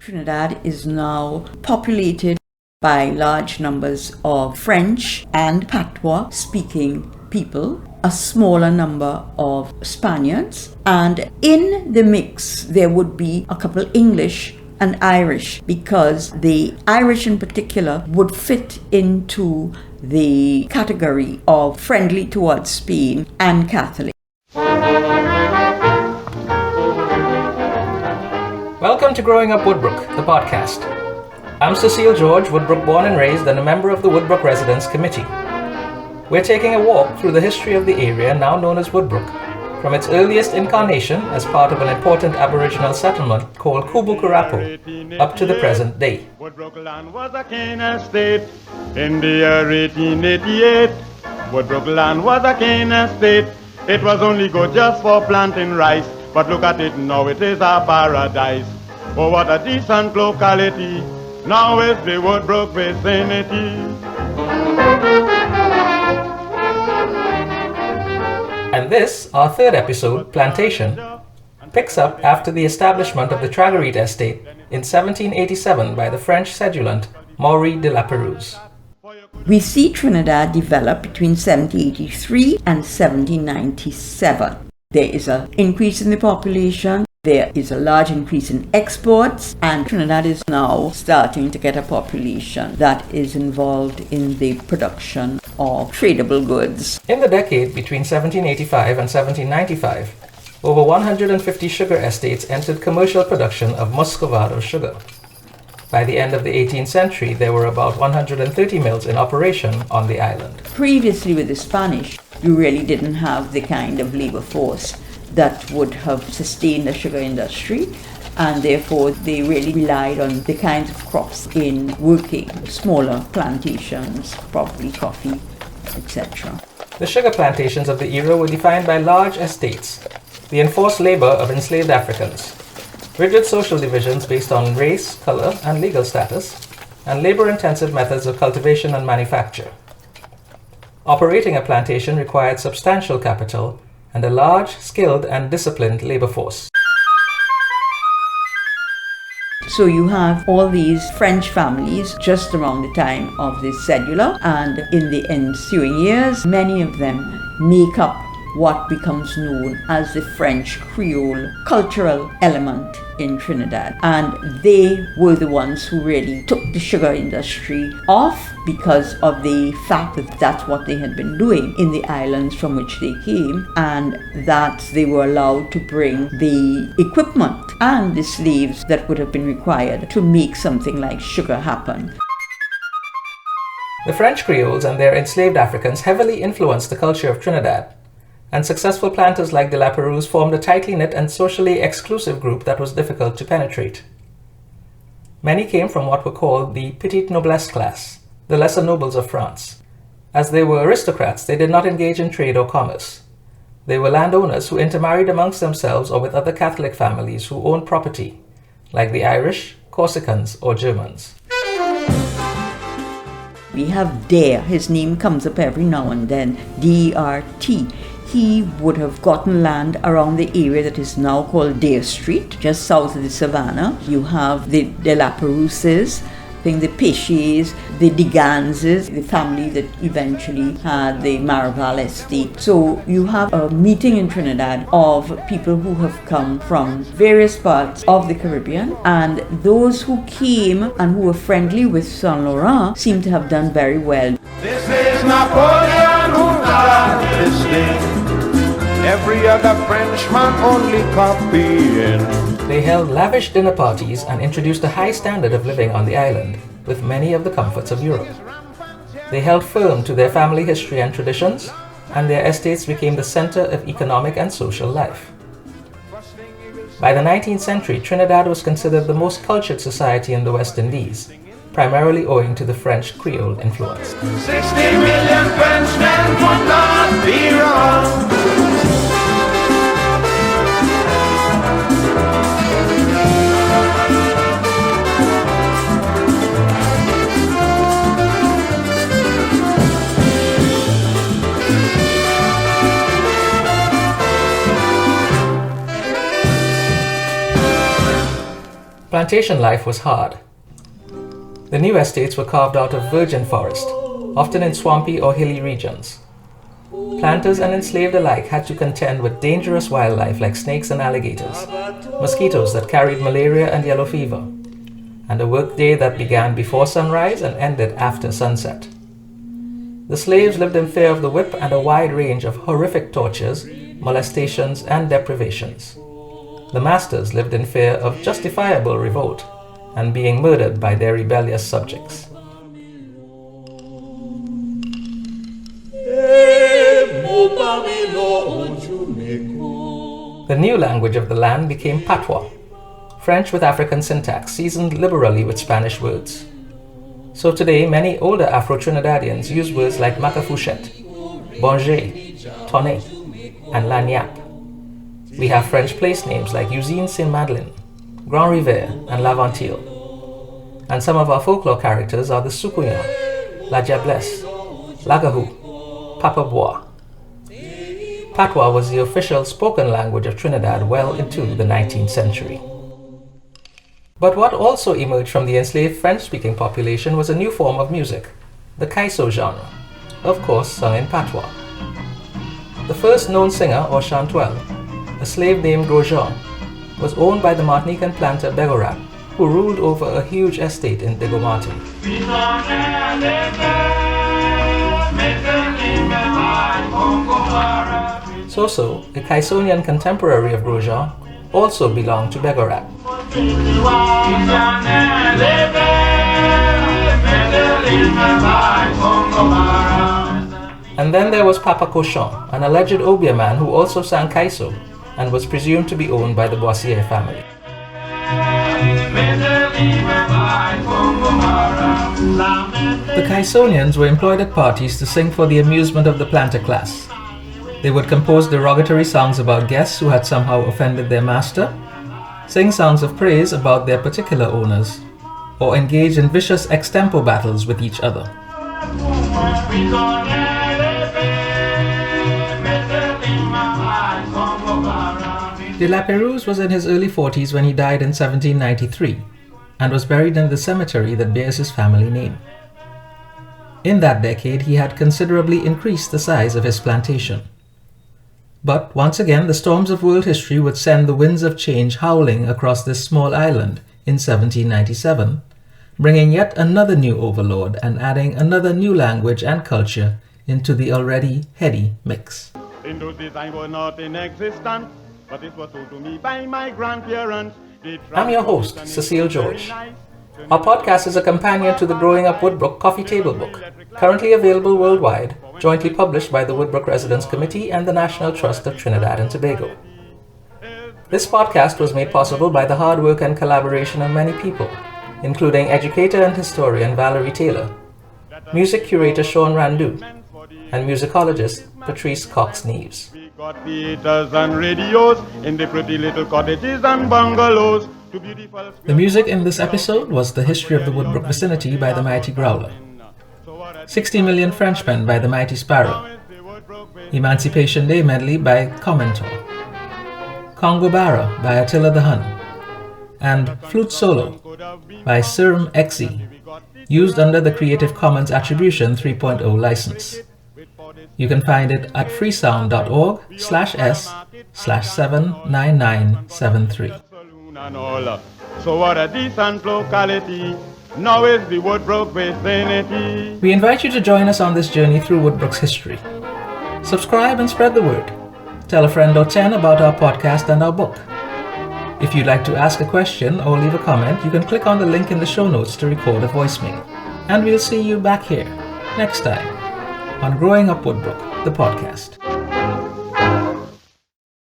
Trinidad is now populated by large numbers of French and Patois speaking people, a smaller number of Spaniards, and in the mix there would be a couple English and Irish, because the Irish in particular would fit into the category of friendly towards Spain and Catholic. Welcome to Growing Up Woodbrook, the podcast. I'm Cecile George, Woodbrook born and raised and a member of the Woodbrook Residents Committee. We're taking a walk through the history of the area now known as Woodbrook, from its earliest incarnation as part of an important Aboriginal settlement called Kubukurapo, up to the present day. Woodbrook land was a cane estate in the year 1888. Woodbrook land was a cane estate. It was only good just for planting rice, but look at it now, it is a paradise. Oh, what a decent locality, now is the Woodbrook vicinity. And this, our third episode, Plantation, picks up after the establishment of the Tragarete estate in 1787 by the French cedulant Maury de la Perouse. We see Trinidad develop between 1783 and 1797. There is an increase in the population, there is a large increase in exports, and Trinidad is now starting to get a population that is involved in the production of tradable goods. In the decade between 1785 and 1795, over 150 sugar estates entered commercial production of muscovado sugar. By the end of the 18th century, there were about 130 mills in operation on the island. Previously with the Spanish, you really didn't have the kind of labor force that would have sustained the sugar industry, and therefore they really relied on the kinds of crops in working smaller plantations, probably coffee, etc. The sugar plantations of the era were defined by large estates, the enforced labor of enslaved Africans, rigid social divisions based on race, color, and legal status, and labor-intensive methods of cultivation and manufacture. Operating a plantation required substantial capital and a large, skilled, and disciplined labor force. So you have all these French families just around the time of the cedula, and in the ensuing years, many of them make up what becomes known as the French Creole cultural element in Trinidad. And they were the ones who really took the sugar industry off because of the fact that that's what they had been doing in the islands from which they came, and that they were allowed to bring the equipment and the slaves that would have been required to make something like sugar happen. The French Creoles and their enslaved Africans heavily influenced the culture of Trinidad, and successful planters like de la Perouse formed a tightly knit and socially exclusive group that was difficult to penetrate. Many came from what were called the petite noblesse class, the lesser nobles of France. As they were aristocrats, they did not engage in trade or commerce. They were landowners who intermarried amongst themselves or with other Catholic families who owned property, like the Irish, Corsicans, or Germans. We have Dare, his name comes up every now and then, D-R-T. He would have gotten land around the area that is now called Dare Street, just south of the Savannah. You have the De La Perouses, the Péchés, the Deganses, the family that eventually had the Maraval estate. So you have a meeting in Trinidad of people who have come from various parts of the Caribbean, and those who came and who were friendly with Saint Laurent seem to have done very well. This is Napoleon who got this thing. Every other Frenchman only copying. They held lavish dinner parties and introduced a high standard of living on the island, with many of the comforts of Europe. They held firm to their family history and traditions, and their estates became the center of economic and social life. By the 19th century, Trinidad was considered the most cultured society in the West Indies, primarily owing to the French Creole influence. 60 million Frenchmen would not be wrong. Plantation life was hard. The new estates were carved out of virgin forest, often in swampy or hilly regions. Planters and enslaved alike had to contend with dangerous wildlife like snakes and alligators, mosquitoes that carried malaria and yellow fever, and a workday that began before sunrise and ended after sunset. The slaves lived in fear of the whip and a wide range of horrific tortures, molestations, and deprivations. The masters lived in fear of justifiable revolt and being murdered by their rebellious subjects. The new language of the land became patois, French with African syntax seasoned liberally with Spanish words. So today, many older Afro-Trinidadians use words like macafouchette, bonger, tonne, and lagnac. We have French place names like Usine Saint-Madeleine, Grand Rivière, and Laventille. And some of our folklore characters are the Soukouyan, La Diablesse, Lagahou, Papa Bois. Patois was the official spoken language of Trinidad well into the 19th century. But what also emerged from the enslaved French-speaking population was a new form of music, the caïso genre, of course sung in patois. The first known singer, or chantuelle, a slave named Grosjean, was owned by the Martinican planter Begorat, who ruled over a huge estate in Degomati. Soso, a Caïsonian contemporary of Grosjean, also belonged to Begorat. And then there was Papa Cochon, an alleged Obia man who also sang caïso and was presumed to be owned by the Boissier family. The Caïsonians were employed at parties to sing for the amusement of the planter class. They would compose derogatory songs about guests who had somehow offended their master, sing songs of praise about their particular owners, or engage in vicious extempo battles with each other. De La Perouse was in his early 40s when he died in 1793 and was buried in the cemetery that bears his family name. In that decade, he had considerably increased the size of his plantation. But once again, the storms of world history would send the winds of change howling across this small island in 1797, bringing yet another new overlord and adding another new language and culture into the already heady mix. In those days I was not in existence, but it was told to me by my grandparents. I'm your host, Cecile George. Our podcast is a companion to the Growing Up Woodbrook coffee table book, currently available worldwide, jointly published by the Woodbrook Residence Committee and the National Trust of Trinidad and Tobago. This podcast was made possible by the hard work and collaboration of many people, including educator and historian Valerie Taylor, music curator Sean Randu, and musicologist Patrice Cox-Neves. We got theaters and radios in the pretty little cottages and bungalows. The music in this episode was The History of the Woodbrook Vicinity by the Mighty Growler, 60 Million Frenchmen by the Mighty Sparrow, Emancipation Day medley by Commentor, Congo Barra by Attila the Hun, and Flute Solo by Sirm Xe, used under the Creative Commons Attribution 3.0 license. You can find it at freesound.org/s/79973. So what a decent locality, now is the Woodbrook vicinity. We invite you to join us on this journey through Woodbrook's history. Subscribe and spread the word. Tell a friend or 10 about our podcast and our book. If you'd like to ask a question or leave a comment, you can click on the link in the show notes to record a voicemail. And we'll see you back here next time on Growing Up Woodbrook, the podcast.